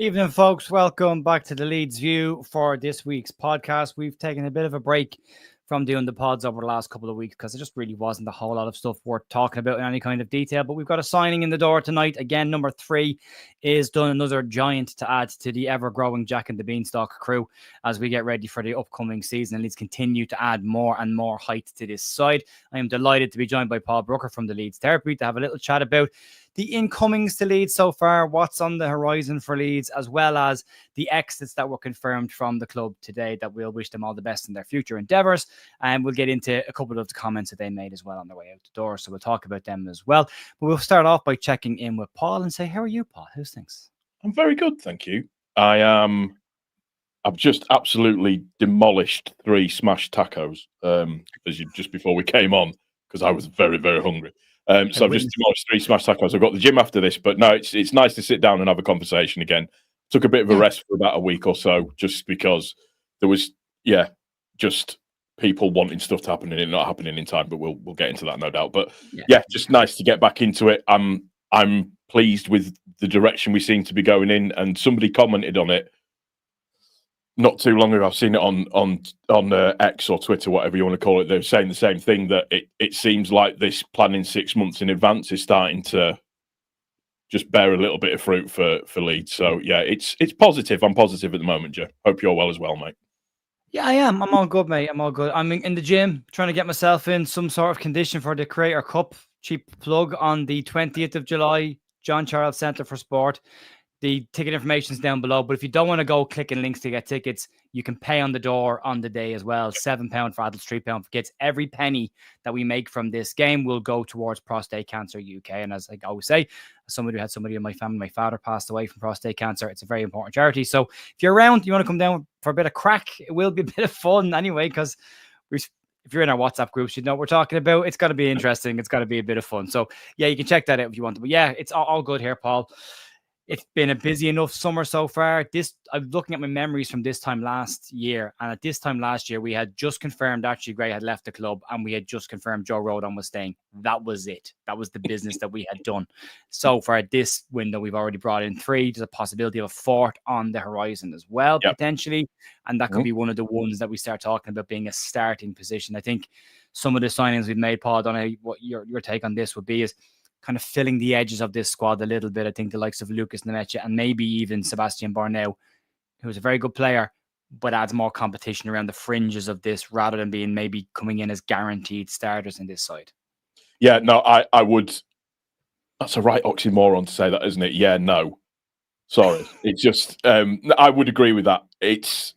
Evening, folks. Welcome back to the Leeds View for this week's podcast. We've taken a bit of a break from doing the pods over the last couple of weeks because there just really wasn't a whole lot of stuff worth talking about in any kind of detail. But we've got a signing in the door tonight. Again, number 3 is done, another giant to add to the ever-growing Jack and the Beanstalk crew as we get ready for the upcoming season. And Leeds continue to add more and more height to this side. I am delighted to be joined by Paul Brooker from the Leeds Therapy to have a little chat about the incomings to Leeds so far, what's on the horizon for Leeds, as well as the exits that were confirmed from the club today that we'll wish them all the best in their future endeavours. And we'll get into a couple of the comments that they made as well on their way out the door. So we'll talk about them as well. But we'll start off by checking in with Paul and say, how are you, Paul? How's things? I'm very good, thank you. I've just absolutely demolished 3 smashed tacos just before we came on because I was very, very hungry. So I've just demolished 3 smashed tacos. I've got the gym after this, but no, it's nice to sit down and have a conversation again. Took a bit of a rest for about a week or so, just because there was, just people wanting stuff to happen and it not happening in time. But we'll get into that, no doubt. But just nice to get back into it. I'm pleased with the direction we seem to be going in, and somebody commented on it not too long ago. I've seen it on X or Twitter, whatever you want to call it. They're saying the same thing, that it seems like this planning 6 months in advance is starting to just bear a little bit of fruit for Leeds. So it's positive. I'm positive at the moment, Joe. Hope you're well as well, mate. Yeah, I am. I'm all good, mate. I'm all good. I'm in the gym trying to get myself in some sort of condition for the Creator Cup. Cheap plug on the 20th of July, John Charles Centre for Sport. The ticket information is down below, but if you don't want to go clicking links to get tickets, you can pay on the door on the day as well. £7 for adults, £3 for kids. Every penny that we make from this game will go towards Prostate Cancer UK. And as I always say, as somebody who had somebody in my family, my father passed away from prostate cancer. It's a very important charity. So if you're around, you want to come down for a bit of crack, it will be a bit of fun anyway, because if you're in our WhatsApp groups, you know what we're talking about. It's got to be interesting. It's got to be a bit of fun. So yeah, you can check that out if you want to. But yeah, it's all good here, Paul. It's been a busy enough summer so far. I'm looking at my memories from this time last year. And at this time last year, we had just confirmed Archie Gray had left the club, and we had just confirmed Joe Rodon was staying. That was it. That was the business that we had done. So far this window, we've already brought in 3. There's a possibility of a 4th on the horizon as well, potentially. And that could be one of the ones that we start talking about being a starting position. I think some of the signings we've made, Paul, I don't know what your take on this would be, is kind of filling the edges of this squad a little bit. I think the likes of Lucas Nemecha and maybe even Sebastian Barneu, who's a very good player, but adds more competition around the fringes of this rather than being maybe coming in as guaranteed starters in this side. Yeah, no, I would. That's a right oxymoron to say that, isn't it? Yeah, no. Sorry. It's just, I would agree with that. It's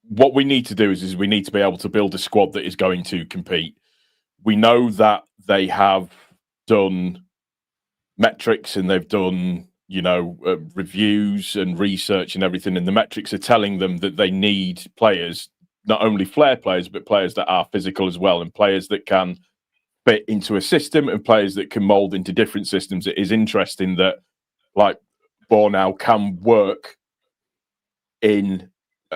what we need to do is we need to be able to build a squad that is going to compete. We know that they have done metrics and they've done reviews and research and everything, and the metrics are telling them that they need players, not only flair players, but players that are physical as well, and players that can fit into a system and players that can mold into different systems. It is interesting that like Bornau can work in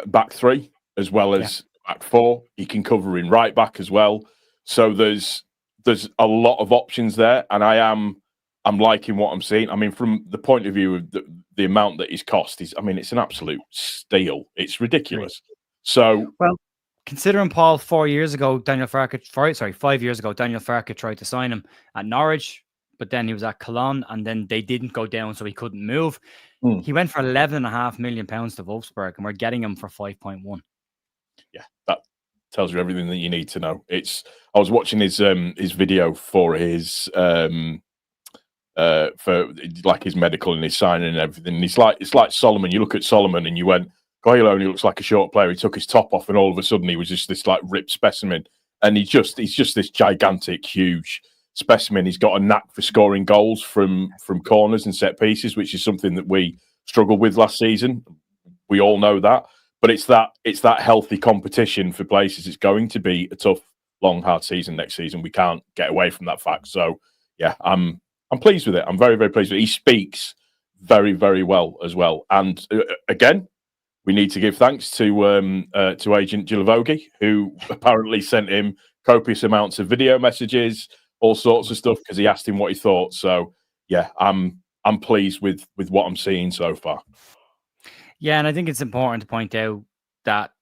back 3 as well as back 4. He can cover in right back as well. So there's a lot of options there, and I'm liking what I'm seeing. I mean, from the point of view of the amount that he's cost, it's an absolute steal. It's ridiculous. So, well, considering Paul 5 years ago, Daniel Farke tried to sign him at Norwich, but then he was at Cologne, and then they didn't go down, so he couldn't move. He went for £11.5 million to Wolfsburg, and we're getting him for 5.1. Yeah, that tells you everything that you need to know. I was watching his video for his for like his medical and his signing and everything. And it's like Solomon. You look at Solomon and you went, Goyle only looks like a short player. He took his top off and all of a sudden he was just this like ripped specimen. And he's just this gigantic, huge specimen. He's got a knack for scoring goals from corners and set pieces, which is something that we struggled with last season. We all know that. But it's that healthy competition for places. It's going to be a tough, long, hard season next season. We can't get away from that fact. So yeah, I'm pleased with it. I'm very, very pleased with it. He speaks very, very well as well. And again, we need to give thanks to Agent Gilavogi, who apparently sent him copious amounts of video messages, all sorts of stuff, because he asked him what he thought. So yeah, I'm pleased with what I'm seeing so far. Yeah, and I think it's important to point out that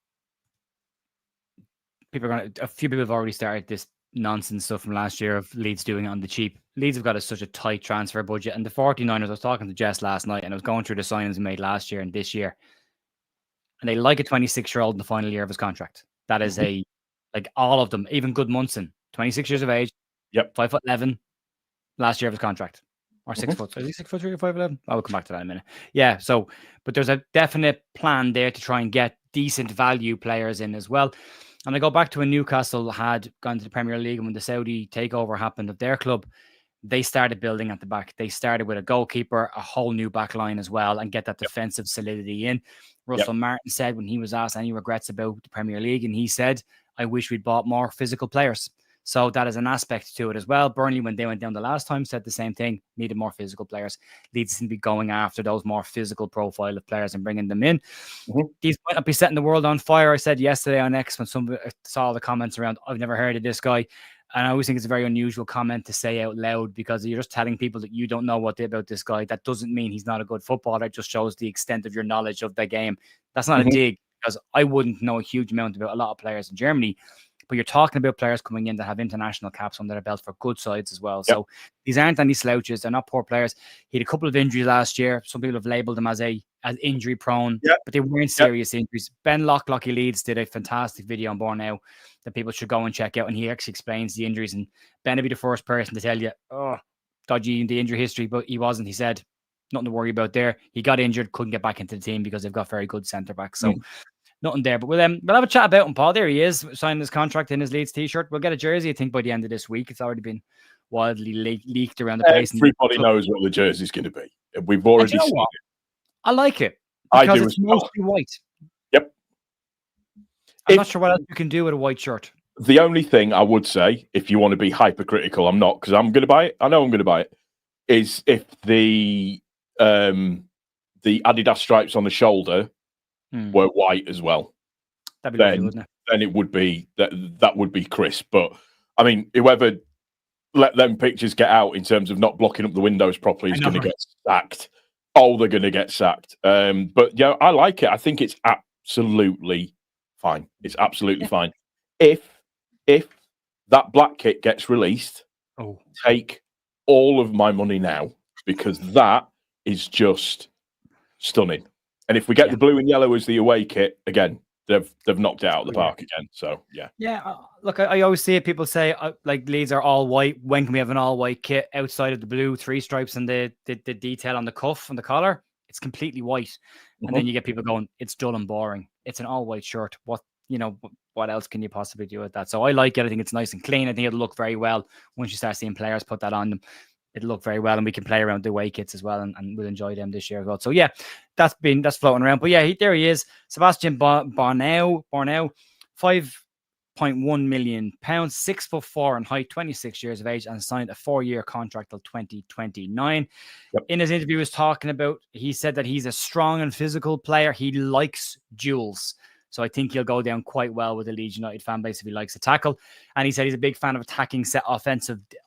a few people have already started this nonsense stuff from last year of Leeds doing it on the cheap. Leeds have got such a tight transfer budget, and the 49ers, I was talking to Jess last night, and I was going through the signings made last year and this year, and they like a 26-year-old in the final year of his contract. That is like all of them, even Good Munson, 26 years of age, Yep. 5'11", last year of his contract. Or 6 foot. Is he 6'3" or 5'11"? I will come back to that in a minute. Yeah, so, but there's a definite plan there to try and get decent value players in as well. And I go back to when Newcastle had gone to the Premier League, and when the Saudi takeover happened of their club, they started building at the back. They started with a goalkeeper, a whole new back line as well, and get that defensive solidity in. Russell Martin said when he was asked any regrets about the Premier League, and he said, I wish we'd bought more physical players. So that is an aspect to it as well. Burnley, when they went down the last time, said the same thing, needed more physical players. Leeds to be going after those more physical profile of players and bringing them in. These might not be setting the world on fire. I said yesterday on X when somebody saw the comments around, I've never heard of this guy. And I always think it's a very unusual comment to say out loud because you're just telling people that you don't know about this guy. That doesn't mean he's not a good footballer. It just shows the extent of your knowledge of the game. That's not a dig because I wouldn't know a huge amount about a lot of players in Germany. But you're talking about players coming in that have international caps under their belt for good sides as well. So these aren't any slouches. They're not poor players. He had a couple of injuries last year. Some people have labelled him as injury prone, but they weren't serious injuries. Ben Locklocky Leeds did a fantastic video on Borneo that people should go and check out. And he actually explains the injuries. And Ben will be the first person to tell you, dodgy in the injury history, but he wasn't. He said, nothing to worry about there. He got injured, couldn't get back into the team because they've got very good centre backs. So nothing there, but we'll have a chat about him, Paul. There he is, signing his contract in his Leeds t-shirt. We'll get a jersey, I think, by the end of this week. It's already been wildly leaked around the place. Everybody knows what the jersey's going to be. We've already seen it. I like it because it's mostly white. Yep. I'm not sure what else you can do with a white shirt. The only thing I would say, if you want to be hypercritical, I'm not, because I'm going to buy it. I know I'm going to buy it. Is if the Adidas stripes on the shoulder were white as well, that'd be lovely, wouldn't it? Then it would be that would be crisp. But I mean, whoever let them pictures get out in terms of not blocking up the windows properly is going to get sacked. Oh, they're going to get sacked. But yeah, I like it. I think it's absolutely fine. It's absolutely fine. If that black kit gets released, take all of my money now because that is just stunning. And if we get the blue and yellow as the away kit, again, they've knocked it out of the park again. So, yeah. Yeah, look, I always see it. People say, like, Leeds are all white. When can we have an all-white kit outside of the blue, 3 stripes and the detail on the cuff and the collar? It's completely white. And then you get people going, it's dull and boring. It's an all-white shirt. What else can you possibly do with that? So I like it. I think it's nice and clean. I think it'll look very well once you start seeing players put that on them. It'll look very well, and we can play around the away kits as well, and we'll enjoy them this year as well. So yeah, that's floating around. But yeah, there he is, Sebastian Borneo, 5.1 million pounds, 6'4" in height, 26 years of age, and signed a 4-year contract till 2029. In his interview, he said that he's a strong and physical player. He likes duels. So I think he'll go down quite well with the Leeds United fan base if he likes to tackle. And he said he's a big fan of attacking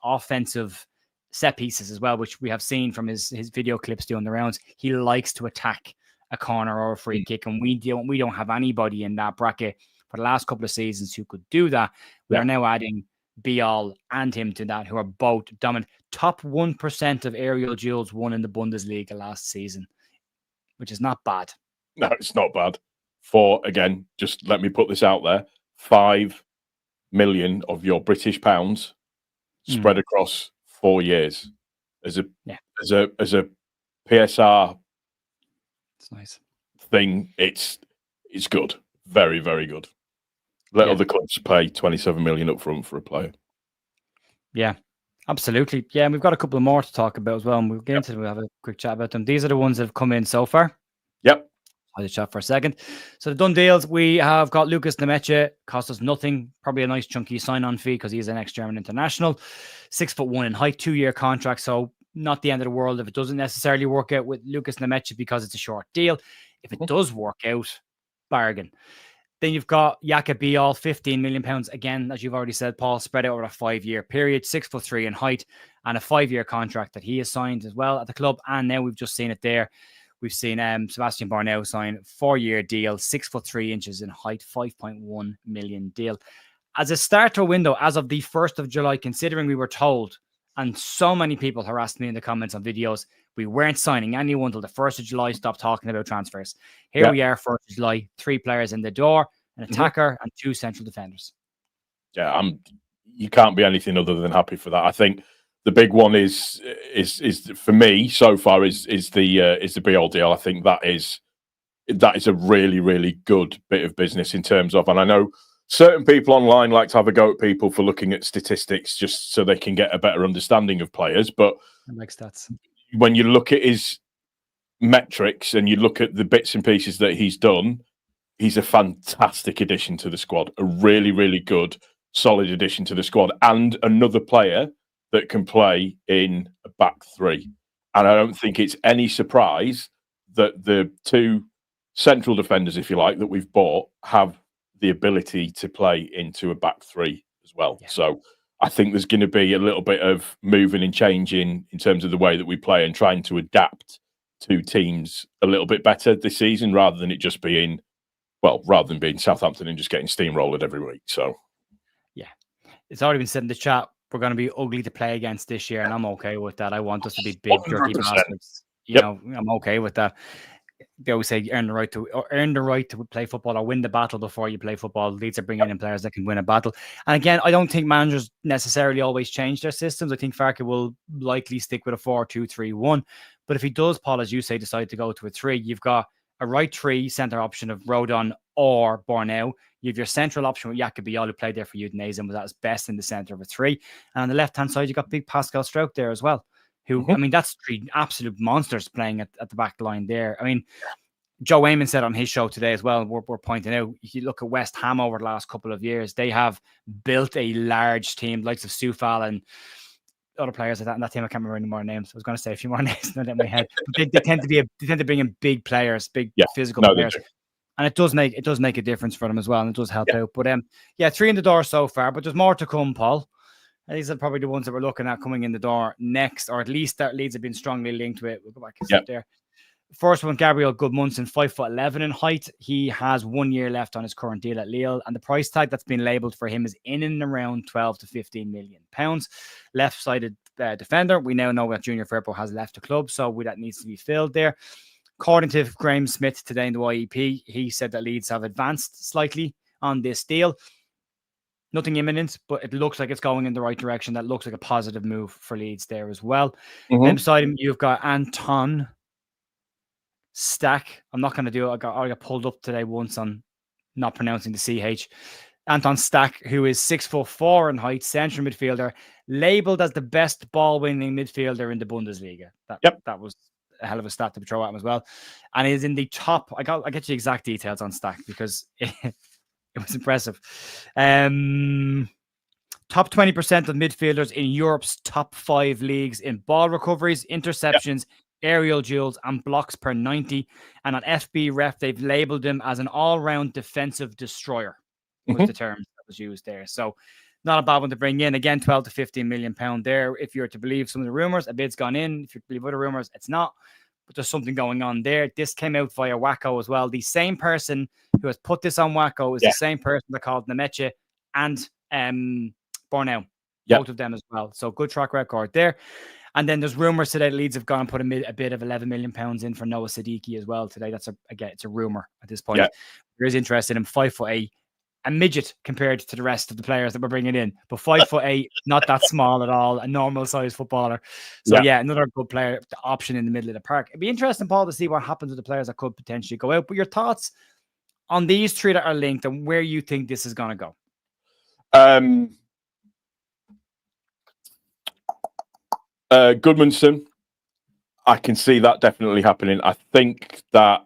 offensive set pieces as well, which we have seen from his video clips doing the rounds. He likes to attack a corner or a free kick, and we don't have anybody in that bracket for the last couple of seasons who could do that. We are now adding Bial and him to that, who are both dominant. Top 1% of aerial duels won in the Bundesliga last season, which is not bad. No, it's not bad. Again, just let me put this out there, 5 million of your British pounds spread across 4 years as a PSR. It's nice thing. It's good, very, very good. Let other clubs pay 27 million up front for a player. Yeah, absolutely. Yeah, and we've got a couple of more to talk about as well, and we'll get into them. We'll have a quick chat about them. These are the ones that have come in so far. Yep. I'll just chat for a second. So the done deals, we have got Lucas Nemecha, cost us nothing, probably a nice chunky sign-on fee because he's an ex-German international, 6'1" in height, 2-year contract. So not the end of the world if it doesn't necessarily work out with Lucas Nemecha because it's a short deal. If it does work out, bargain. Then you've got Yaka Bial, 15 million pounds. Again, as you've already said, Paul, spread out over a 5-year period, 6'3" in height, and a 5-year contract that he has signed as well at the club. And now we've just seen it there. We've seen Sebastian Barnell sign 4-year deal, 6'3" in height, 5.1 million deal. As a starter window, as of the 1st of July, considering we were told, and so many people harassed me in the comments on videos, we weren't signing anyone until the 1st of July, stop talking about transfers. Here we are, 1st of July, 3 players in the door, an attacker and 2 central defenders. Yeah, you can't be anything other than happy for that. I think the big one is for me so far is the be-all deal. I think that is a really, really good bit of business in terms of, and I know certain people online like to have a go at people for looking at statistics just so they can get a better understanding of players. But I like stats. When you look at his metrics and you look at the bits and pieces that he's done, he's a fantastic addition to the squad. A really, really good, solid addition to the squad, and another player that can play in a back three. And I don't think it's any surprise that the 2 central defenders, if you like, that we've bought have the ability to play into a back three as well. Yeah. So I think there's going to be a little bit of moving and changing in terms of the way that we play and trying to adapt to teams a little bit better this season, rather than being Southampton and just getting steamrolled every week. So yeah, it's already been said in the chat, we're going to be ugly to play against this year, and I'm okay with that. I want us to be big, 100%. Dirty bastards. You know, I'm okay with that. They always say earn the right to play football, or win the battle before you play football. Leeds are bringing in players that can win a battle. And again, I don't think managers necessarily always change their systems. I think Farke will likely stick with a 4-2-3-1. But if he does, Paul, as you say, decide to go to a 3, you've got a right 3 centre option of Rodon or Borneo. You have your central option with Yacobiol, who played there for Udinese and was at his best in the centre of a 3. And on the left-hand side, you've got big Pascal Struijk there as well. Who, I mean, that's 3 absolute monsters playing at the back line there. I mean, Joe Wayman said on his show today as well, we're pointing out, if you look at West Ham over the last couple of years, they have built a large team, likes of Soufal and other players like that. And that team, I can't remember any more names. I was going to say a few more names, not in my head. But they tend to bring in big players, physical players. And it does make a difference for them as well, and it does help out. But 3 in the door so far, but there's more to come, Paul. These are probably the ones that we're looking at coming in the door next, or at least that Leeds have been strongly linked with. We'll go back and sit there. First one, Gabriel Goodmunson, 5'11" in height. He has 1 year left on his current deal at Lille, and the price tag that's been labelled for him is in and around 12 to 15 million pounds. Left-sided defender. We now know that Junior Firpo has left the club, so that needs to be filled there. According to Graham Smith today in the YEP, he said that Leeds have advanced slightly on this deal. Nothing imminent, but it looks like it's going in the right direction. That looks like a positive move for Leeds there as well. Then beside him, you've got Anton Stack. I'm not going to do it. I got pulled up today once on not pronouncing the CH. Anton Stack, who is 6'4" in height, central midfielder, labelled as the best ball-winning midfielder in the Bundesliga. That was a hell of a stat to throw at him as well. And is in the top. I get you the exact details on Stack because it was impressive. Top 20% of midfielders in Europe's top 5 leagues in ball recoveries, interceptions, aerial duels, and blocks per 90. And on FB Ref, they've labelled him as an all-round defensive destroyer, was the term that was used there. So not a bad one to bring in. Again, 12 to 15 million pound there. If you're to believe some of the rumours, a bid's gone in. If you believe other rumours, it's not. But there's something going on there. This came out via Wacko as well. The same person who has put this on Wacko is the same person that called Nemecha and Borneo. Both of them as well. So good track record there. And then there's rumours today that Leeds have gone and put a bid of 11 million pounds in for Noah Siddiqui as well today. That's it's a rumour at this point. There is interest in him. 5'8", a midget compared to the rest of the players that we're bringing in, but 5'8", not that small at all, a normal sized footballer. So another good player option in the middle of the park. It'd be interesting, Paul, to see what happens with the players that could potentially go out. But your thoughts on these 3 that are linked and where you think this is going to go? Goodmanson, I can see that definitely happening. I think that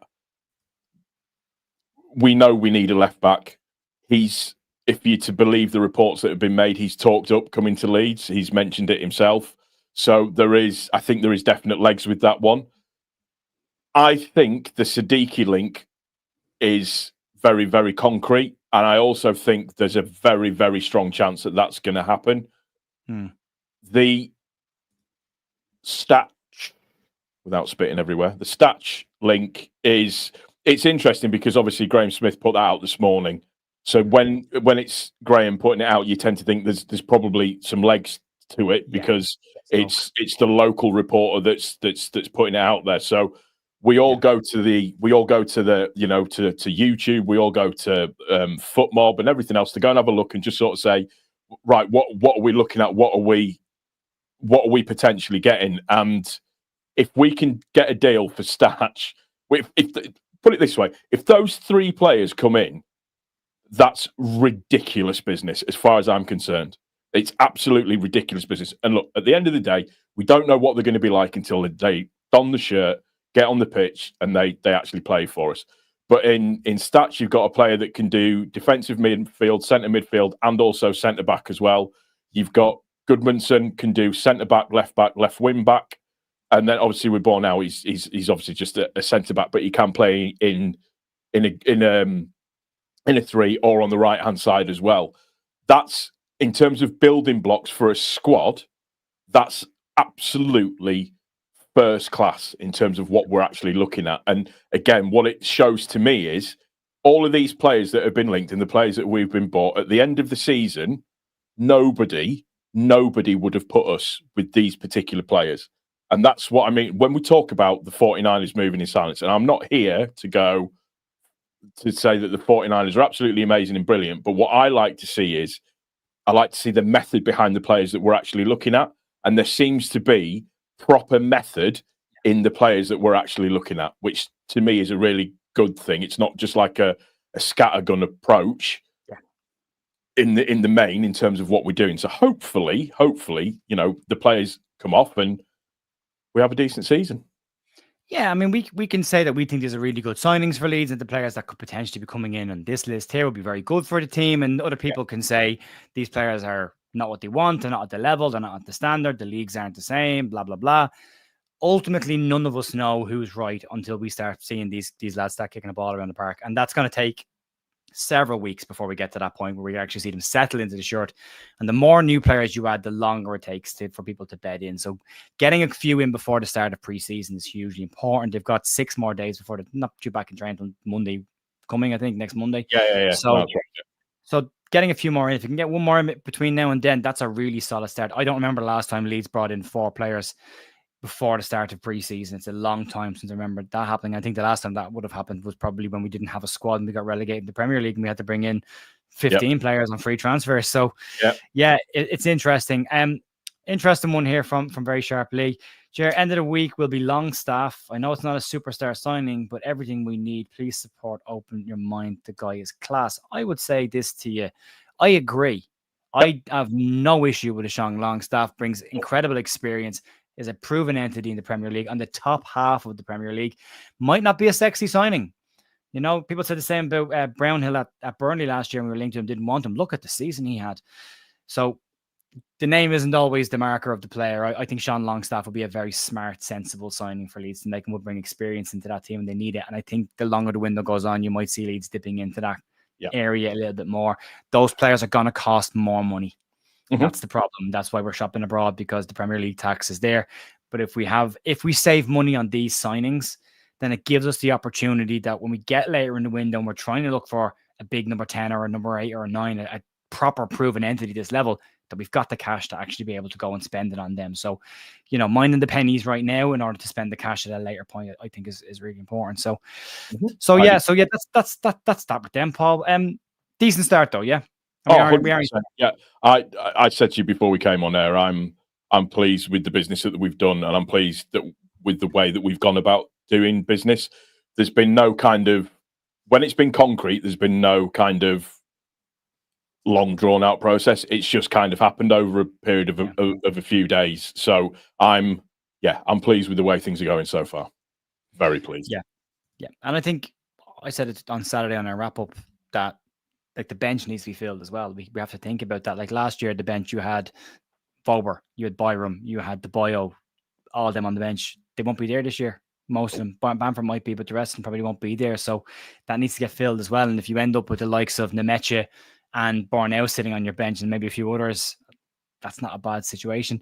we know we need a left back. If you're to believe the reports that have been made, he's talked up coming to Leeds. He's mentioned it himself. So I think there is definite legs with that one. I think the Siddiqui link is very, very concrete. And I also think there's a very, very strong chance that that's going to happen. The stat, without spitting everywhere. The Statch link it's interesting because obviously Graham Smith put that out this morning. So when it's Graham putting it out, you tend to think there's probably some legs to it because it's the local reporter that's putting it out there. So we all go to the to YouTube, we all go to FootMob and everything else to go and have a look and just sort of say, right, what are we looking at? What are we potentially getting? And if we can get a deal for Statch, if put it this way, if those 3 players come in, that's ridiculous business as far as I'm concerned. It's absolutely ridiculous business. And look, at the end of the day, we don't know what they're going to be like until they don the shirt, get on the pitch, and they actually play for us. But in Statch, you've got a player that can do defensive midfield, centre midfield, and also centre back as well. You've got Goodmanson can do centre back, left wing back, and then obviously with Bornell, he's obviously just a centre back, but he can play in a 3 or on the right hand side as well. That's in terms of building blocks for a squad. That's absolutely first class in terms of what we're actually looking at. And again, what it shows to me is all of these players that have been linked and the players that we've been bought at the end of the season, nobody would have put us with these particular players. And that's what I mean when we talk about the 49ers moving in silence. And I'm not here to say that the 49ers are absolutely amazing and brilliant. But what I like to see is I like to see the method behind the players that we're actually looking at. And there seems to be proper method in the players that we're actually looking at, which to me is a really good thing. It's not just like a scattergun approach in the main in terms of what we're doing. So hopefully, the players come off and we have a decent season. Yeah, I mean, we can say that we think these are really good signings for Leeds, and the players that could potentially be coming in on this list here will be very good for the team. And other people can say these players are not what they want, they're not at the level, they're not at the standard, the leagues aren't the same, blah, blah, blah. Ultimately, none of us know who's right until we start seeing these lads start kicking a ball around the park. And that's going to take several weeks before we get to that point where we actually see them settle into the shirt. And the more new players you add, the longer it takes for people to bed in. So getting a few in before the start of preseason is hugely important. They've got 6 more days before they're not due back in training until Monday coming, I think, next Monday. Yeah. So, that's right, so getting a few more in, if you can get one more in between now and then, that's a really solid start. I don't remember the last time Leeds brought in 4 players before the start of preseason. It's a long time since I remember that happening. I think the last time that would have happened was probably when we didn't have a squad and we got relegated in the Premier League and we had to bring in 15 players on free transfers. So it's interesting. Interesting one here from Very Sharp Lee. Jer, end of the week will be Longstaff. I know it's not a superstar signing, but everything we need. Please support. Open your mind. The guy is class. I would say this to you. I agree. I have no issue with Ashong Longstaff. Brings incredible experience. Is a proven entity in the Premier League on the top half of the Premier League. Might not be a sexy signing. You know, people said the same about Brownhill at Burnley last year when we were linked to him, didn't want him. Look at the season he had. So the name isn't always the marker of the player. I think Sean Longstaff will be a very smart, sensible signing for Leeds, and they can bring experience into that team and they need it. And I think the longer the window goes on, you might see Leeds dipping into that area a little bit more. Those players are going to cost more money. That's the problem. That's why we're shopping abroad, because the Premier League tax is there. But if we save money on these signings, then it gives us the opportunity that when we get later in the window and we're trying to look for a big number 10 or a number 8 or a 9, a proper proven entity this level, that we've got the cash to actually be able to go and spend it on them. So, minding the pennies right now in order to spend the cash at a later point, I think is really important. So that's that with them, Paul. Decent start though, yeah. I said to you before we came on air, I'm pleased with the business that we've done, and I'm pleased with the way that we've gone about doing business. There's been no kind of, when it's been concrete, there's been no kind of long drawn out process. It's just kind of happened over a period of a few days. So I'm pleased with the way things are going so far. Very pleased. Yeah. And I think I said it on Saturday on our wrap up that the bench needs to be filled as well. We have to think about that. Like last year, the bench, you had Vober, you had Byram, you had the Bio, all of them on the bench. They won't be there this year. Most of them. Bamford might be, but the rest of them probably won't be there. So that needs to get filled as well. And if you end up with the likes of Nemecha and Bornell sitting on your bench and maybe a few others, that's not a bad situation.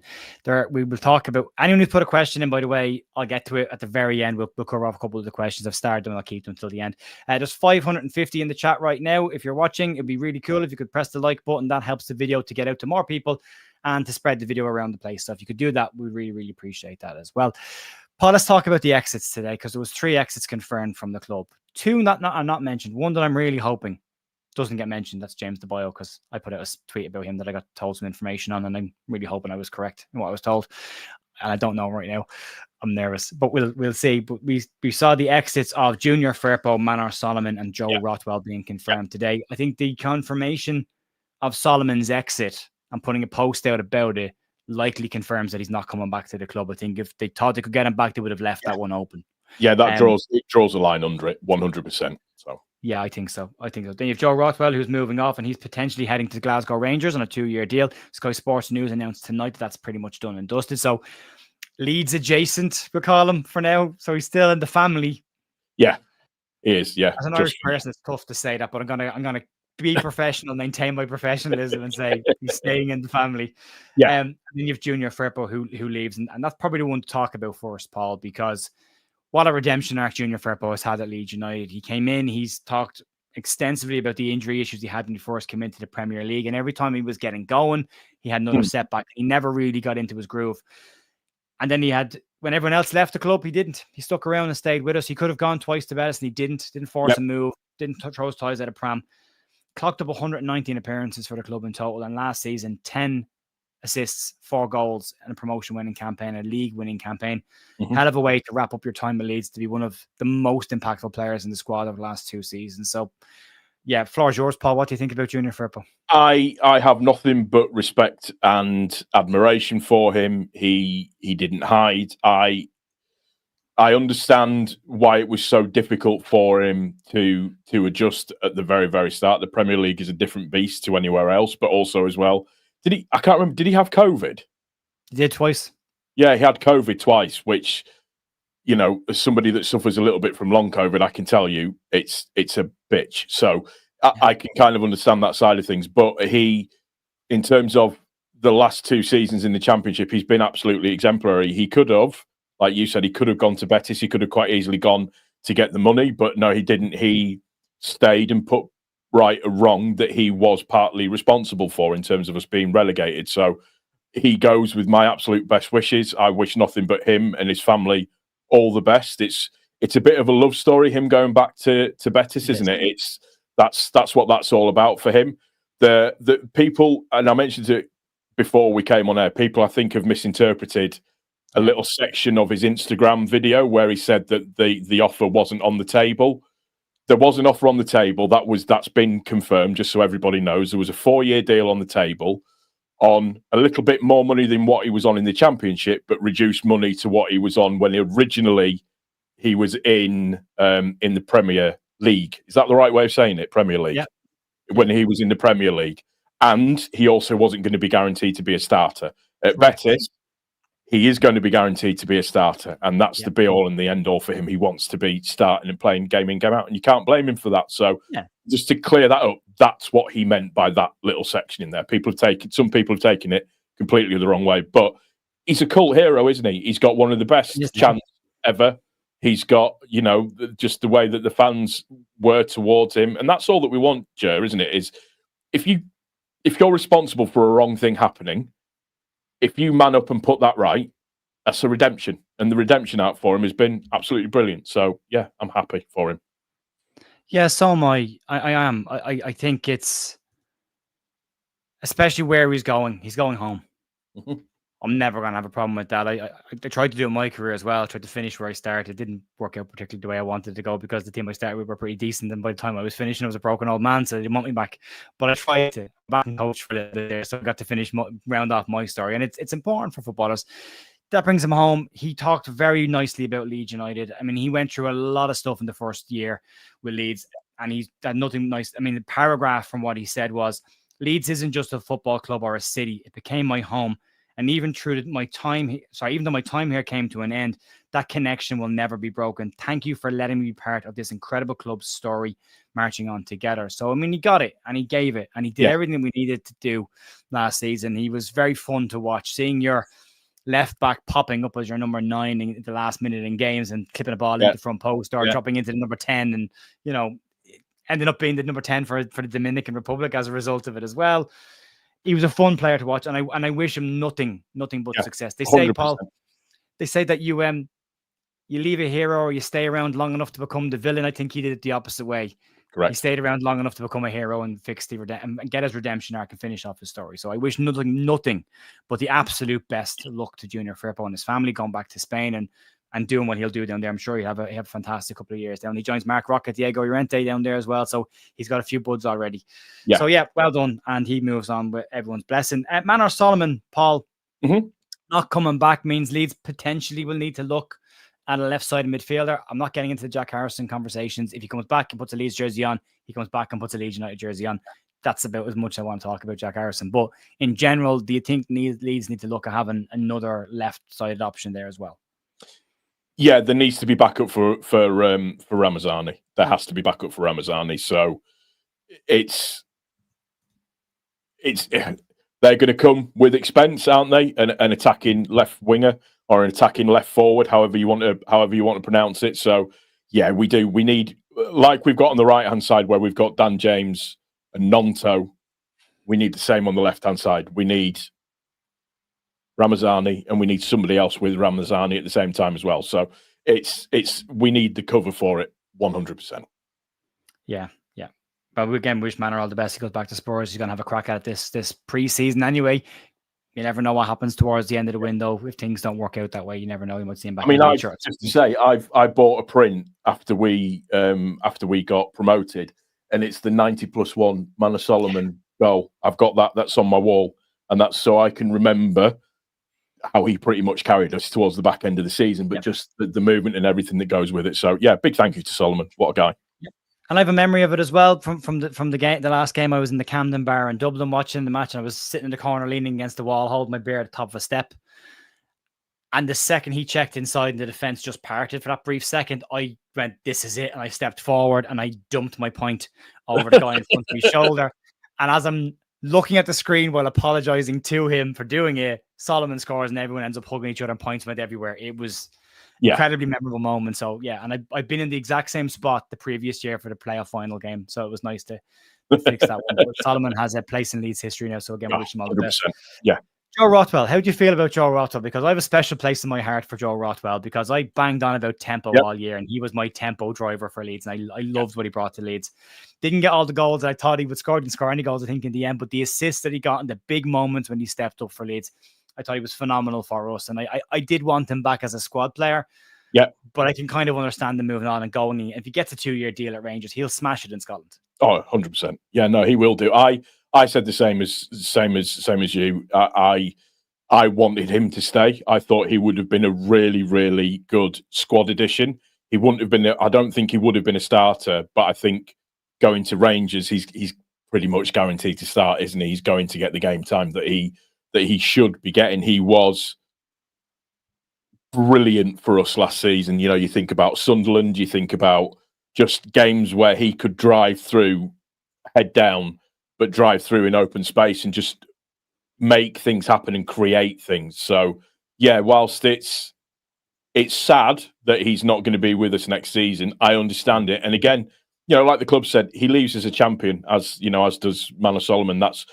We will talk about anyone who's put a question in, by the way. I'll get to it at the very end. We'll cover off a couple of the questions I've started and I'll keep them till the end. There's 550 in the chat right now. If you're watching, it'd be really cool if you could press the like button. That helps the video to get out to more people and to spread the video around the place. So if you could do that, we really, really appreciate that as well. Paul, let's talk about the exits today, because there was 3 exits confirmed from the club. 2 not mentioned. One that I'm really hoping doesn't get mentioned. That's James De Bio, because I put out a tweet about him that I got told some information on, and I'm really hoping I was correct in what I was told. And I don't know right now. I'm nervous, but we'll see. But we saw the exits of Junior Firpo, Manor Solomon, and Joe Rothwell being confirmed today. I think the confirmation of Solomon's exit and putting a post out about it likely confirms that he's not coming back to the club. I think if they thought they could get him back, they would have left that one open. Yeah, that draws a line under it 100%. So yeah, I think so. Then you have Joe Rothwell, who's moving off, and he's potentially heading to Glasgow Rangers on a 2-year deal. Sky Sports News announced tonight that that's pretty much done and dusted. So Leeds adjacent, we call him for now. So he's still in the family. Yeah, he is. Yeah, as an Irish person, it's tough to say that, but I'm gonna be professional, maintain my professionalism, and say he's staying in the family. Yeah. And then you have Junior Firpo who leaves, and that's probably the one to talk about first, Paul, because what a redemption arc Junior Firpo has had at Leeds United. He came in, he's talked extensively about the injury issues he had when he first came into the Premier League, and every time he was getting going, he had another setback. He never really got into his groove. And then when everyone else left the club, he didn't. He stuck around and stayed with us. He could have gone twice to Betis, and he didn't force a move, didn't throw his ties at a pram. Clocked up 119 appearances for the club in total, and last season 10 assists, 4 goals, and a promotion-winning campaign, a league-winning campaign. Hell of a way to wrap up your time at Leeds, to be one of the most impactful players in the squad over the last 2 seasons. So, yeah, floor is yours, Paul. What do you think about Junior Firpo? I have nothing but respect and admiration for him. He didn't hide. I understand why it was so difficult for him to adjust at the very, very start. The Premier League is a different beast to anywhere else, but also as well, I can't remember, did he have COVID? He did twice. Yeah, he had COVID twice, which, you know, as somebody that suffers a little bit from long COVID, I can tell you it's a bitch. So I can kind of understand that side of things. But he, in terms of the last 2 seasons in the Championship, he's been absolutely exemplary. He could have, like you said, he could have gone to Betis. He could have quite easily gone to get the money, but no, he didn't. He stayed and put right a wrong that he was partly responsible for in terms of us being relegated. So he goes with my absolute best wishes. I wish nothing but him and his family all the best. It's a bit of a love story, him going back to Betis, isn't it? That's what that's all about for him. The people, and I mentioned it before we came on air, people I think have misinterpreted a little section of his Instagram video where he said that the offer wasn't on the table. There was an offer on the table. That's been confirmed, just so everybody knows. There was a 4-year deal on the table on a little bit more money than what he was on in the Championship, but reduced money to what he was on when he was in the Premier League. Is that the right way of saying it? Premier League. Yeah. When he was in the Premier League. And he also wasn't going to be guaranteed to be a starter. At Betis, he is going to be guaranteed to be a starter, and that's the be-all and the end-all for him. He wants to be starting and playing game in, game out, and you can't blame him for that. So just to clear that up, that's what he meant by that little section in there. Some people have taken it completely the wrong way, but he's a cult hero, isn't he? He's got one of the best chants ever. He's got, you know, just the way that the fans were towards him, and that's all that we want, Jer, isn't it? Is if you're responsible for a wrong thing happening, if you man up and put that right, that's a redemption. And the redemption out for him has been absolutely brilliant. So, yeah, I'm happy for him. Yeah, so am I. I am. I think it's, especially where he's going home. I'm never going to have a problem with that. I tried to do it in my career as well. I tried to finish where I started. It didn't work out particularly the way I wanted to go because the team I started with were pretty decent. And by the time I was finishing, I was a broken old man, so they didn't want me back. But I tried to back and coach for a little bit there, so I got to finish, round off my story. And it's important for footballers. That brings him home. He talked very nicely about Leeds United. I mean, he went through a lot of stuff in the first year with Leeds, and he had nothing nice. I mean, the paragraph from what he said was, Leeds isn't just a football club or a city. It became my home. And even through my time, even though my time here came to an end, that connection will never be broken. Thank you for letting me be part of this incredible club's story, marching on together. So, I mean, he got it and he gave it and he did everything we needed to do last season. He was very fun to watch. Seeing your left back popping up as your number 9 in the last minute in games and clipping a ball into the front post or dropping into the number 10 and, you know, ending up being the number 10 for the Dominican Republic as a result of it as well. He was a fun player to watch, and I wish him nothing but success. They say, 100%. Paul, they say that you leave a hero or you stay around long enough to become the villain. I think he did it the opposite way. Correct. He stayed around long enough to become a hero and fix and get his redemption arc and finish off his story. So I wish nothing but the absolute best luck to Junior Firpo and his family going back to Spain and doing what he'll do down there. I'm sure he'll have a fantastic couple of years down. He joins Mark Rocket, Diego Llorente down there as well. So he's got a few buds already. Yeah. So well done. And he moves on with everyone's blessing. Manor Solomon, Paul, not coming back means Leeds potentially will need to look at a left-sided midfielder. I'm not getting into the Jack Harrison conversations. If he comes back and puts a Leeds jersey on, he comes back and puts a Leeds United jersey on. That's about as much as I want to talk about Jack Harrison. But in general, do you think Leeds need to look at having another left-sided option there as well? Yeah, there needs to be backup for Ramazani. There has to be backup for Ramazani. So they're going to come with expense, aren't they? An attacking left winger or an attacking left forward, however you want to pronounce it. So yeah, we do. We need, like we've got on the right hand side where we've got Dan James and Nonto. We need the same on the left hand side. We need Ramazani, and we need somebody else with Ramazani at the same time as well. So we need the cover for it 100%. Yeah. But we again wish Manor all the best. He goes back to Spurs. He's going to have a crack at this pre-season anyway. You never know what happens towards the end of the window. If things don't work out that way, you never know. You might see him back. I mean, just to say, I bought a print after we got promoted, and it's the 90+1 Manor Solomon goal. I've got that. That's on my wall, and that's so I can remember how he pretty much carried us towards the back end of the season, but just the movement and everything that goes with it. So yeah, big thank you to Solomon. What a guy. And I have a memory of it as well from the game. The last game, I was in the Camden Bar in Dublin watching the match, and I was sitting in the corner leaning against the wall, holding my beer at the top of a step. And the second he checked inside and the defense just parted for that brief second, I went, "This is it!" And I stepped forward and I dumped my point over the guy in front of my shoulder. And as I'm looking at the screen while apologizing to him for doing it, Solomon scores and everyone ends up hugging each other and points went everywhere. It was incredibly memorable moment. So yeah, and I've been in the exact same spot the previous year for the playoff final game. So it was nice to fix that one. But Solomon has a place in Leeds history now. So again, we wish him all the best. Yeah. Joe Rothwell, how do you feel about Joe Rothwell? Because I have a special place in my heart for Joe Rothwell because I banged on about tempo all year and he was my tempo driver for Leeds. And I loved what he brought to Leeds. Didn't get all the goals I thought he would score. Didn't score any goals, I think, in the end. But the assists that he got in the big moments when he stepped up for Leeds, I thought he was phenomenal for us. And I did want him back as a squad player. Yeah. But I can kind of understand them moving on and going. If he gets a 2-year deal at Rangers, he'll smash it in Scotland. Oh, 100%. Yeah, no, he will do. I said the same as you. I wanted him to stay. I thought he would have been a really, really good squad addition. He wouldn't have been. I don't think he would have been a starter, but I think going to Rangers, he's pretty much guaranteed to start, isn't he? He's going to get the game time that he should be getting. He was brilliant for us last season. You know, you think about Sunderland, you think about just games where he could drive through, head down, but drive through in open space and just make things happen and create things. So yeah, whilst it's sad that he's not going to be with us next season, I understand it. And again, you know, like the club said, he leaves as a champion, as you know, as does Manor Solomon. That's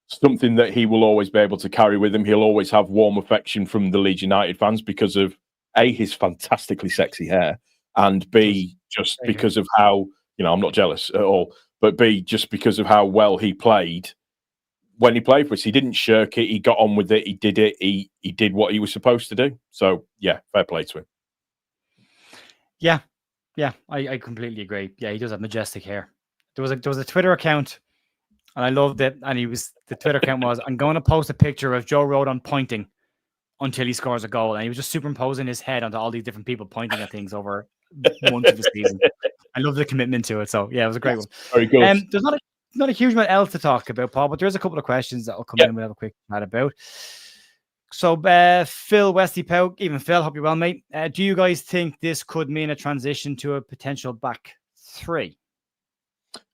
something that he will always be able to carry with him. He'll always have warm affection from the Leeds United fans because of A, his fantastically sexy hair, and B, just because of how, you know, I'm not jealous at all, but B, just because of how well he played when he played for us. He didn't shirk it. He got on with it. He did it. He did what he was supposed to do. So yeah, fair play to him. Yeah, I completely agree. Yeah, he does have majestic hair. There was a Twitter account, and I loved it. And the Twitter account was, "I'm going to post a picture of Joe Rodon pointing until he scores a goal," and he was just superimposing his head onto all these different people pointing at things over months of the season. I love the commitment to it. So yeah, it was a great one. Very good. There's not a huge amount else to talk about, Paul, but there's a couple of questions that will come in. We'll have a quick chat about. So, Phil, Wesley Pow, even Phil, hope you're well, mate. Do you guys think this could mean a transition to a potential back three?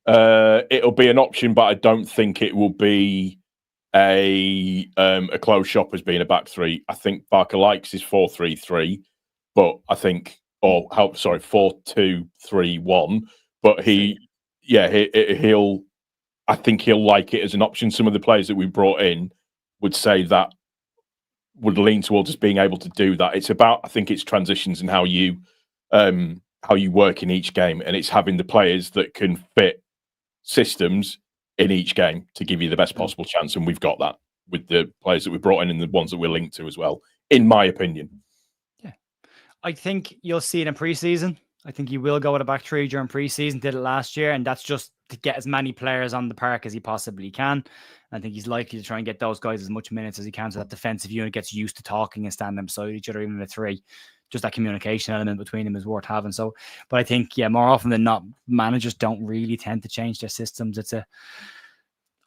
It'll be an option, but I don't think it will be a closed shop as being a back three. I think Barker likes his 4-3-3, but I think, or how, sorry, 4-2-3-1. But he'll. I think he'll like it as an option. Some of the players that we brought in would say that would lean towards us being able to do that. It's about, I think, it's transitions and how you work in each game, and it's having the players that can fit systems in each game to give you the best possible chance. And we've got that with the players that we brought in and the ones that we're linked to as well, in my opinion. Yeah, I think you'll see it in preseason. I think he will go with a back three during preseason. Did it last year, and that's just to get as many players on the park as he possibly can. I think he's likely to try and get those guys as much minutes as he can, so that defensive unit gets used to talking and standing beside each other, even in a three. Just that communication element between them is worth having. So, but I think, yeah, more often than not, managers don't really tend to change their systems.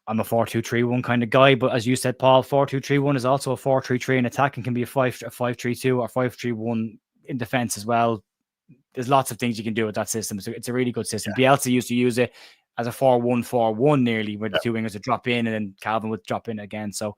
I'm a 4-2-3-1 kind of guy, but as you said, Paul, 4-2-3-1 is also a 4-3-3 in attack and can be a 5-3-2 or 5-3-1 in defense as well. There's lots of things you can do with that system. So it's a really good system. Yeah. Bielsa used to use it as a 4-1-4-1 nearly, where the two wingers would drop in and then Calvin would drop in again. So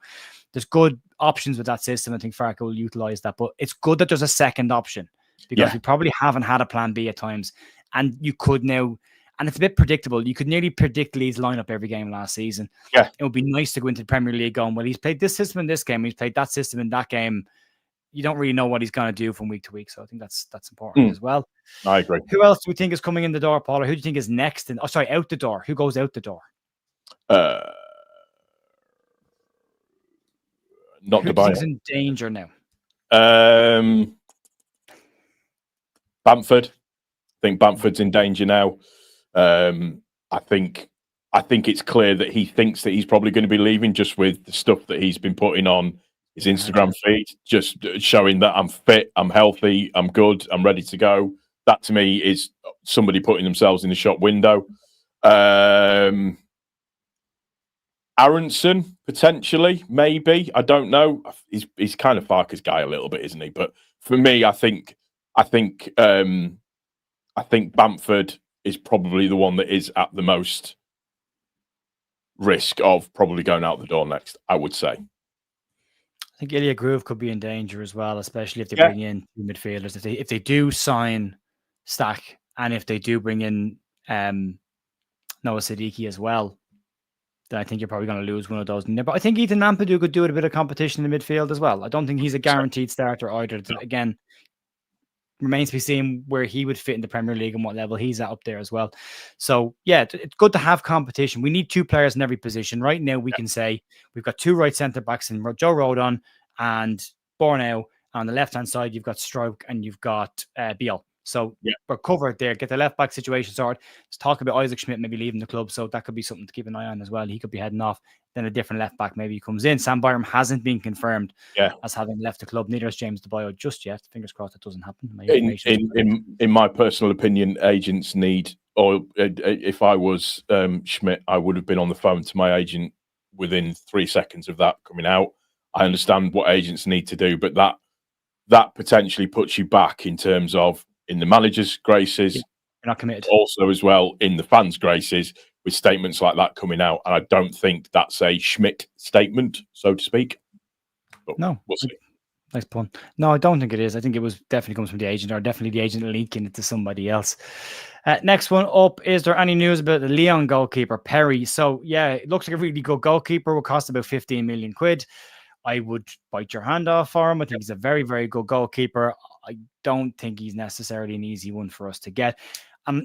there's good options with that system. I think Farke will utilize that, but it's good that there's a second option because we probably haven't had a plan B at times. And you could now, and it's a bit predictable. You could nearly predict Leeds' lineup every game last season. Yeah. It would be nice to go into the Premier League going, well, he's played this system in this game, he's played that system in that game. You don't really know what he's going to do from week to week. So I think that's important as well. I agree. Who else do we think is coming in the door, Paul? Or who do you think is next? Out the door. Who goes out the door? Not who Dubai. Who's in danger now? Bamford. I think Bamford's in danger now. I think it's clear that he thinks that he's probably going to be leaving just with the stuff that he's been putting on his Instagram feed, just showing that I'm fit, I'm healthy, I'm good, I'm ready to go. That to me is somebody putting themselves in the shop window. Aronson, potentially, maybe. I don't know. He's kind of Farke's guy a little bit, isn't he? But for me, I think Bamford is probably the one that is at the most risk of probably going out the door next, I would say. I think Ilya Groove could be in danger as well, especially if they bring in two midfielders. If they do sign Stack, and if they do bring in Noah Siddiqui as well, then I think you're probably going to lose one of those. But I think Ethan Mampadu could do a bit of competition in the midfield as well. I don't think he's a guaranteed starter either. No. Again, remains to be seen where he would fit in the Premier League and what level he's at up there as well. So, yeah, it's good to have competition. We need two players in every position. Right now, we can say we've got two right centre-backs in Joe Rodon and Borneo. On the left-hand side, you've got Stroke and you've got Biel. So we're covered there. Get the left-back situation sorted. Let's talk about Isaac Schmidt maybe leaving the club. So that could be something to keep an eye on as well. He could be heading off. Then a different left-back maybe comes in. Sam Byram hasn't been confirmed as having left the club. Neither has James DeBio just yet. Fingers crossed it doesn't happen. In my personal opinion, agents need, or if I was Schmidt, I would have been on the phone to my agent within 3 seconds of that coming out. I understand what agents need to do, but that potentially puts you back in terms of in the manager's graces. You're not committed. Also, as well, in the fans' graces, with statements like that coming out. And I don't think that's a Schmidt statement, so to speak. But no. We'll see. Nice pun. No, I don't think it is. I think it was definitely comes from the agent, or definitely the agent leaking it to somebody else. Next one up, is there any news about the Lyon goalkeeper, Perry? So, yeah, it looks like a really good goalkeeper. Will cost about 15 million quid. I would bite your hand off for him. I think he's a very, very good goalkeeper. I don't think he's necessarily an easy one for us to get.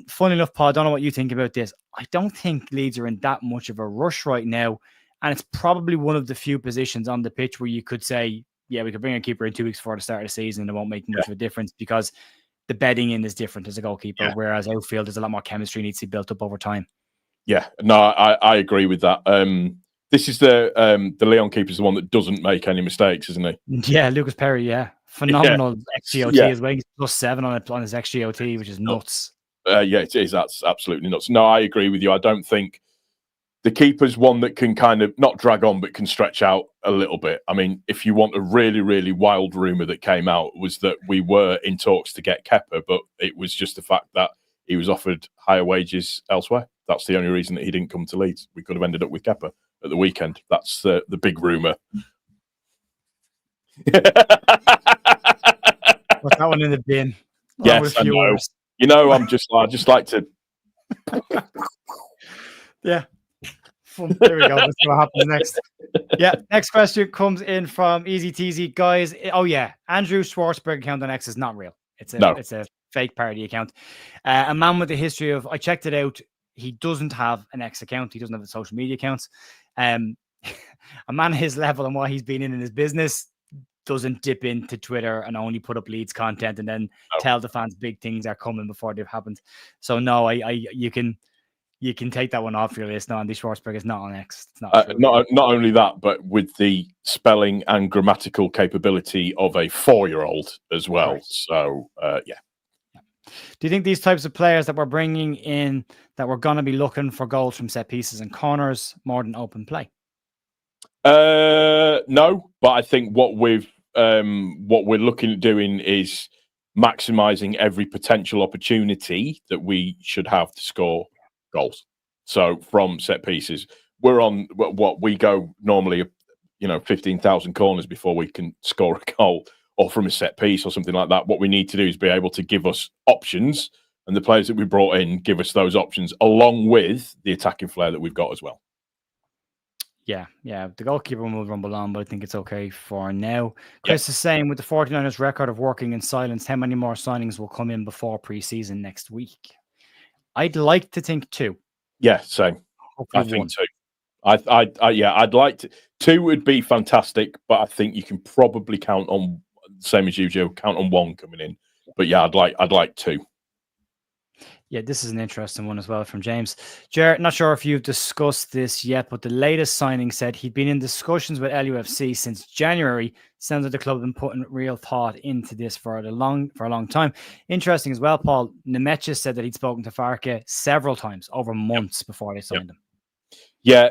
Funny enough, Paul, I don't know what you think about this. I don't think Leeds are in that much of a rush right now. And it's probably one of the few positions on the pitch where you could say, yeah, we could bring a keeper in 2 weeks before the start of the season and it won't make much of a difference because the bedding in is different as a goalkeeper, whereas outfield, there's a lot more chemistry needs to be built up over time. Yeah, no, I agree with that. This is the Lyon keeper is the one that doesn't make any mistakes, isn't he? Yeah, Lucas Perry, phenomenal XGOT as well. He's +7 on his XGOT, which is nuts. Yeah, it is. That's absolutely nuts. No, I agree with you. I don't think the keeper's one that can kind of not drag on, but can stretch out a little bit. I mean, if you want a really, really wild rumour that came out was that we were in talks to get Kepa, but it was just the fact that he was offered higher wages elsewhere. That's the only reason that he didn't come to Leeds. We could have ended up with Kepa at the weekend. That's the big rumour. Put that one in the bin. Yes, I know. You know, I just like to. Yeah. There we go. Let's see what happens next. Yeah. Next question comes in from Easy Teasy. Guys, oh yeah. Andrew Schwartzberg account on X is not real. It's a fake parody account. A man with a history of, I checked it out. He doesn't have an X account. He doesn't have the social media accounts. A man his level and what he's been in his business doesn't dip into Twitter and only put up Leeds content and then tell the fans big things are coming before they've happened. So no, you can take that one off your list. No, Andy Schwartzberg is not on X. It's not only that, but with the spelling and grammatical capability of a 4-year-old as well. Right. So yeah. Do you think these types of players that we're bringing in, that we're going to be looking for goals from set pieces and corners more than open play? No, but I think what we're looking at doing is maximizing every potential opportunity that we should have to score goals. So from set pieces, we're on what we go normally, 15,000 corners before we can score a goal, or from a set piece or something like that. What we need to do is be able to give us options, and the players that we brought in give us those options along with the attacking flair that we've got as well. Yeah. The goalkeeper will rumble on, but I think it's okay for now. Chris is saying, with the 49ers record of working in silence, how many more signings will come in before pre-season next week? I'd like to think 2. Yeah, same. Hopefully I think 2. I'd like to. 2 would be fantastic, but I think you can probably count on, same as usual, count on 1 coming in. But yeah, I'd like 2. Yeah, this is an interesting one as well from James. Jared, not sure if you've discussed this yet, but the latest signing said he'd been in discussions with LUFC since January. Sounds like the club have been putting real thought into this for a long time. Interesting as well, Paul. Nemecha said that he'd spoken to Farke several times over months before they signed him. Yeah,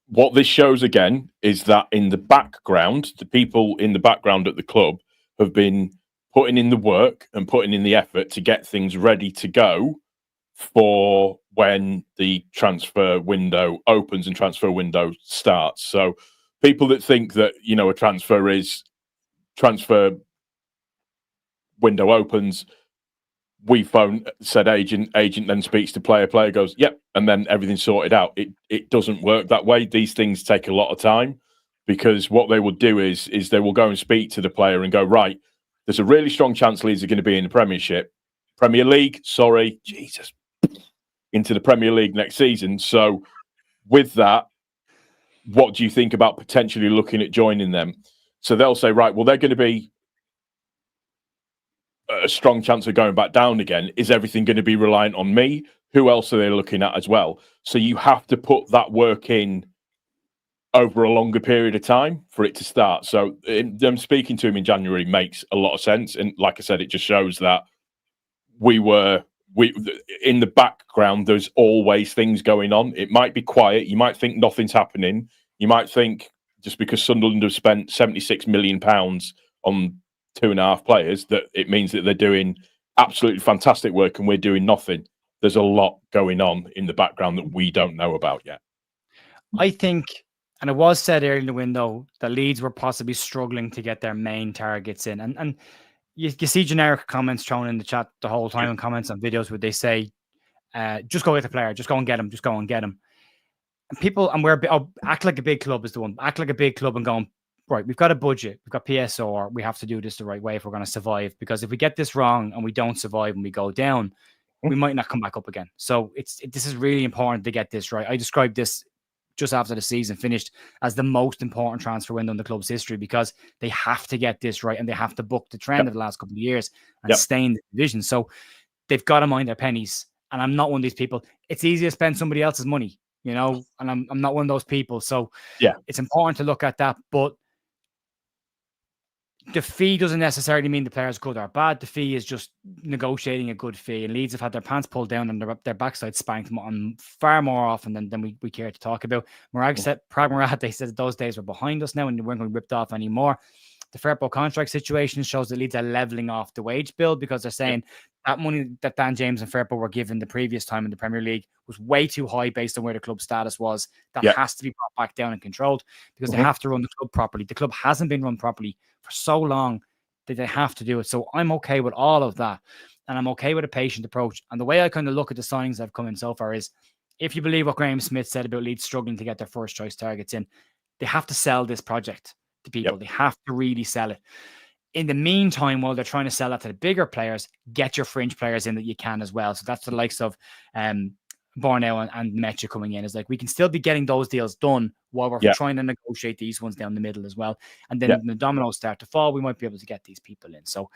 what this shows again is that in the background, the people in the background at the club have been putting in the work and putting in the effort to get things ready to go for when the transfer window opens and transfer window starts. So people that think that, a transfer window opens, we phone said agent then speaks to player goes, yep, and then everything's sorted out. It doesn't work that way. These things take a lot of time, because what they will do is they will go and speak to the player and go, right, there's a really strong chance Leeds are going to be in the Premier League, into the Premier League next season. So with that, what do you think about potentially looking at joining them? So they'll say, right, well, they're going to be a strong chance of going back down again. Is everything going to be reliant on me? Who else are they looking at as well? So you have to put that work in over a longer period of time for it to start. So them speaking to him in January makes a lot of sense. And like I said, it just shows that we in the background, there's always things going on. It might be quiet. You might think nothing's happening. You might think just because Sunderland have spent £76 million on 2.5 players, that it means that they're doing absolutely fantastic work and we're doing nothing. There's a lot going on in the background that we don't know about yet. I think, and it was said early in the window, that Leeds were possibly struggling to get their main targets in. And you see generic comments thrown in the chat the whole time, and comments on videos where they say, just go get the player, just go and get him, just go and get him. And people, and act like a big club is the one. Act like a big club and going, right, we've got a budget, we've got PSR, we have to do this the right way if we're going to survive. Because if we get this wrong and we don't survive and we go down, we might not come back up again. So this is really important to get this right. I described this just after the season finished as the most important transfer window in the club's history, because they have to get this right and they have to buck the trend of the last couple of years and stay in the division. So they've got to mind their pennies. And I'm not one of these people. It's easy to spend somebody else's money, and I'm not one of those people. So it's important to look at that. But the fee doesn't necessarily mean the player's good or bad. The fee is just negotiating a good fee. And Leeds have had their pants pulled down and their backside spanked on far more often than we care to talk about. Parag Murad, they said those days were behind us now and they weren't going to be ripped off anymore. The Firpo contract situation shows that Leeds are leveling off the wage bill because they're saying that money that Dan James and Firpo were given the previous time in the Premier League was way too high based on where the club status was. That has to be brought back down and controlled because they have to run the club properly. The club hasn't been run properly for so long that they have to do it. So I'm okay with all of that. And I'm okay with a patient approach. And the way I kind of look at the signings that have come in so far is if you believe what Graham Smith said about Leeds struggling to get their first choice targets in, they have to sell this project to people. They have to really sell it. In the meantime, while they're trying to sell that to the bigger players, get your fringe players in that you can as well. So that's the likes of Borneo and Mecha coming in. Is like we can still be getting those deals done while we're trying to negotiate these ones down the middle as well. And then when the dominoes start to fall, we might be able to get these people in. So,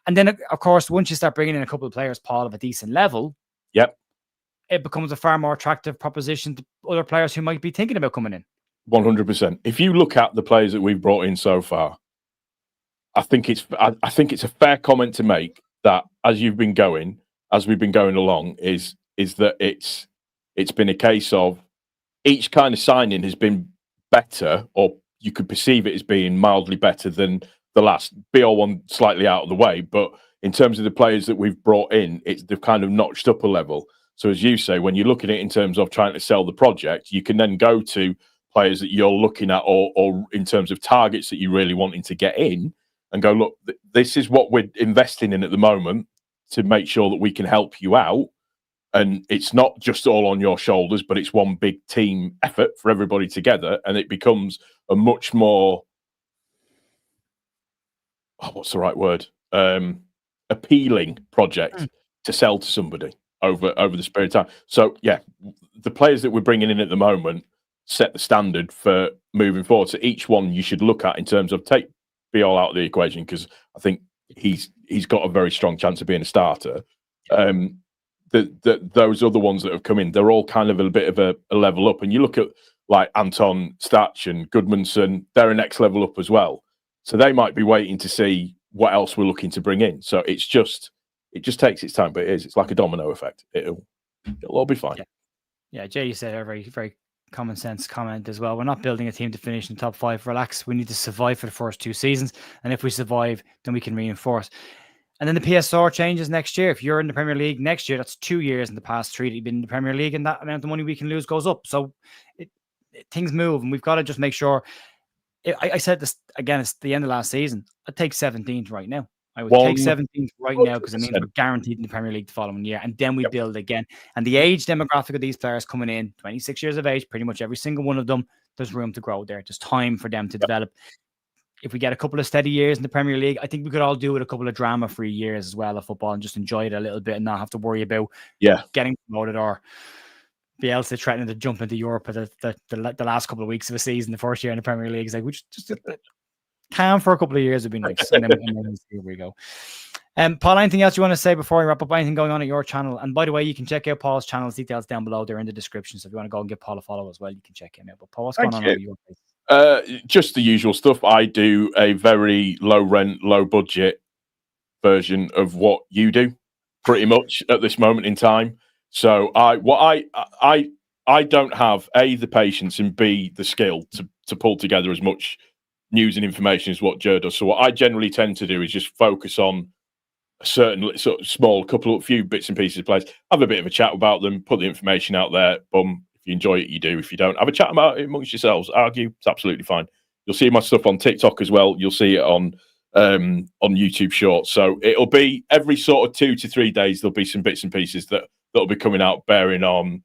and then of course, once you start bringing in a couple of players, Paul, of a decent level, it becomes a far more attractive proposition to other players who might be thinking about coming in. 100%. If you look at the players that we've brought in so far, I think it's a fair comment to make that as we've been going along, is that it's been a case of each kind of signing has been better, or you could perceive it as being mildly better than the last. BR one slightly out of the way, but in terms of the players that we've brought in, they've kind of notched up a level. So as you say, when you look at it in terms of trying to sell the project, you can then go to players that you're looking at or in terms of targets that you're really wanting to get in and go, look, this is what we're investing in at the moment to make sure that we can help you out. And it's not just all on your shoulders, but it's one big team effort for everybody together. And it becomes a much more, what's the right word? Appealing project to sell to somebody over the spirit of time. So, the players that we're bringing in at the moment set the standard for moving forward. So each one you should look at in terms of take Biol out of the equation, because I think he's got a very strong chance of being a starter. Those other ones that have come in, they're all kind of a bit of a level up. And you look at like Anton Stach and Goodmanson, they're a next level up as well. So they might be waiting to see what else we're looking to bring in. So it just takes its time, but it's like a domino effect. It'll all be fine. Yeah, Jay, you said a very, very common sense comment as well. We're not building a team to finish in the top 5. Relax. We need to survive for the first 2 seasons. And if we survive, then we can reinforce. And then the PSR changes next year. If you're in the Premier League next year, that's 2 years in the past 3 that you've been in the Premier League, and that amount of money we can lose goes up. So things move, and we've got to just make sure. I said this again, it's the end of last season. I'd take 17th right now. I would take 17th right now because it means we're guaranteed in the Premier League the following year. And then we build again. And the age demographic of these players coming in, 26 years of age, pretty much every single one of them, there's room to grow there. There's time for them to develop. If we get a couple of steady years in the Premier League, I think we could all do with a couple of drama-free years as well of football and just enjoy it a little bit and not have to worry about getting promoted or Bielsa threatening to jump into Europe at the last couple of weeks of a season, the first year in the Premier League. It's like, we just calm for a couple of years would be nice. And then here we go. Paul, anything else you want to say before we wrap up? Anything going on at your channel? And by the way, you can check out Paul's channel's details down below. They're in the description. So if you want to go and give Paul a follow as well, you can check him out. But Paul, what's going on over your place? Just the usual stuff. I do a very low rent, low budget version of what you do, pretty much at this moment in time. So I don't have A, the patience, and B, the skill to pull together as much news and information as what Joe does. So what I generally tend to do is just focus on a certain sort of few bits and pieces of plays, have a bit of a chat about them, put the information out there. Boom. If you enjoy it, you do. If you don't, have a chat about it amongst yourselves. Argue, it's absolutely fine. You'll see my stuff on TikTok as well. You'll see it on YouTube Shorts. So it'll be every sort of 2 to 3 days. There'll be some bits and pieces that'll be coming out, bearing on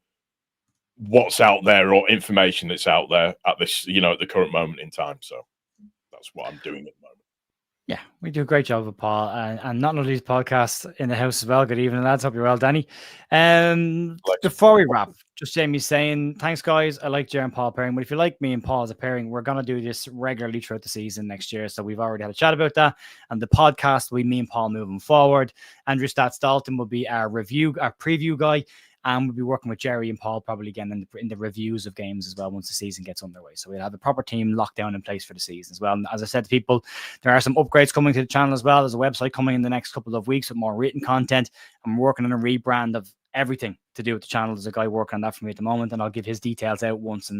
what's out there or information that's out there at this, at the current moment in time. So that's what I'm doing at the moment. Yeah, we do a great job with Paul, and not only these podcasts in the house as well. Good evening, lads. Hope you're well, Danny. Before we wrap, just Jamie saying, thanks, guys. I like Jer and Paul pairing, but if you like me and Paul as a pairing, we're going to do this regularly throughout the season next year. So we've already had a chat about that. And the podcast will be me and Paul moving forward. Andrew Stats Dalton will be our preview guy. And we'll be working with Jerry and Paul probably again in the reviews of games as well once the season gets underway. So we'll have a proper team locked down in place for the season as well. And as I said to people, there are some upgrades coming to the channel as well. There's a website coming in the next couple of weeks with more written content. I'm working on a rebrand of everything to do with the channel. There's a guy working on that for me at the moment, and I'll give his details out once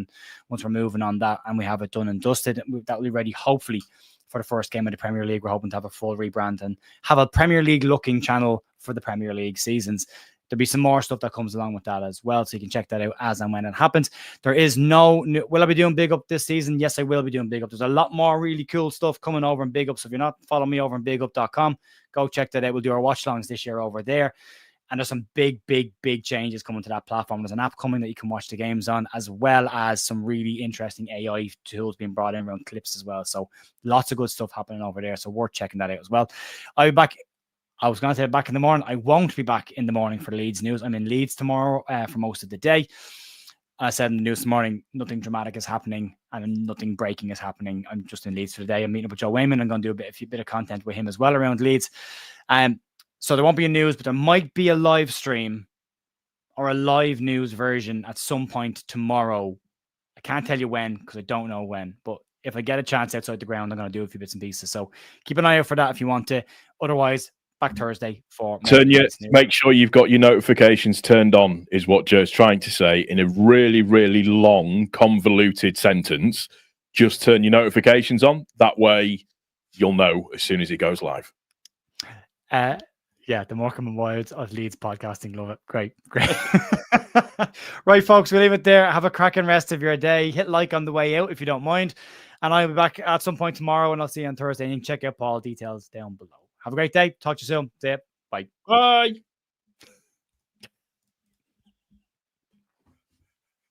we're moving on that and we have it done and dusted. That will be ready hopefully for the first game of the Premier League. We're hoping to have a full rebrand and have a Premier League looking channel for the Premier League seasons. There'll be some more stuff that comes along with that as well, so you can check that out as and when it happens. There is no new... Will I be doing Big Up this season? Yes, I will be doing Big Up. There's a lot more really cool stuff coming over in Big Up, so if you're not following me over on bigup.com, go check that out. We'll do our watch-alongs this year over there. And there's some big changes coming to that platform. There's an app coming that you can watch the games on, as well as some really interesting AI tools being brought in around clips as well. So lots of good stuff happening over there. So worth checking that out as well. I'll be back. I was going to say back in the morning. I won't be back in the morning for Leeds news. I'm in Leeds tomorrow for most of the day. I said in the news this morning, nothing dramatic is happening and nothing breaking is happening. I'm just in Leeds for the day. I'm meeting up with Joe Wayman. I'm going to do a bit of content with him as well around Leeds. So there won't be a news, but there might be a live stream or a live news version at some point tomorrow. I can't tell you when because I don't know when, but if I get a chance outside the ground, I'm going to do a few bits and pieces. So keep an eye out for that if you want to. Otherwise, back Thursday for more news. Make sure you've got your notifications turned on, is what Joe's trying to say in a really, really long, convoluted sentence. Just turn your notifications on. That way you'll know as soon as it goes live. Yeah, the Morecambe and Wilds of Leeds podcasting. Love it. Great. Right, folks, we'll leave it there. Have a cracking rest of your day. Hit like on the way out if you don't mind. And I'll be back at some point tomorrow, and I'll see you on Thursday. And you can check out Paul details down below. Have a great day. Talk to you soon. See ya. Bye. Bye.